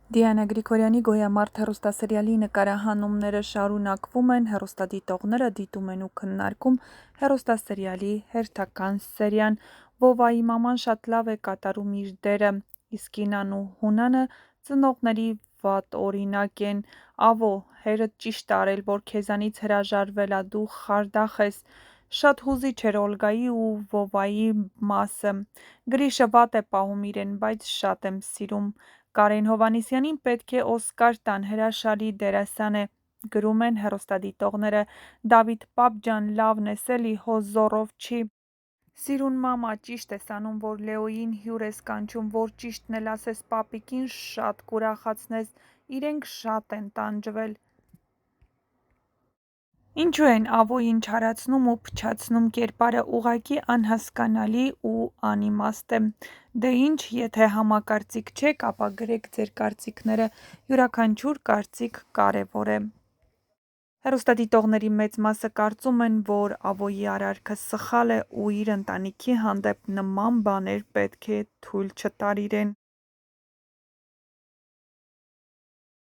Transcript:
Դիանա Գրիգորյանի «Գոյամարտ» հեռուստասերիալի նկարահանումները շարունակվում են, հեռուստադիտողները դիտում են ու քննարկում հեռուստասերիալի հերթական սերիան։ Վովայի մաման շատ լավ է կատարում իր դերը, իսկ Ինան ու Հունանը ծնողների վատ օրինակ են։ Ավո, հերդ ճիշտ ա արել, որ քեզանից հրաժարվել ա, դու խարդախ ես։ Շատ հուզիչ էր Օլգայի ու Վովայի մասը։ Գրիշը վատ է պահում իրեն, բայց շատ եմ սիրում։ Կարեն Հովհաննիսյանին պետք է Օսկար տան, հրաշալի դերասան է, գրում են հեռուստադիտողները։ Դավիթ պապ ջան, լավն ես էլի, հո զոռով չի։ Սիրուն մամա, ճիշտ ես անում, որ Լեոյին հյուր ես կանչում, որ ճիշտն էլ ասես պապիկին շատ կուրախացնես, իրենք շատ են տանջվել։ Ինչու են Ավոյին չարացնում ու փչացնում, կերպարը ուղղակի անհասկանալի ու անիմաստ է։ Դե ինչ, եթե համակարծիք չեք, ապա գրեք ձեր կարծիքները, յուրաքանչյուր կարծիք կարևոր է։ Հեռուստադիտողների մեծ մասը կարծում են, որ Ավոյի արարքը սխալ է ու իր ընտանիքի հանդեպ նման բաներ պետք է թույլ չտար իրեն։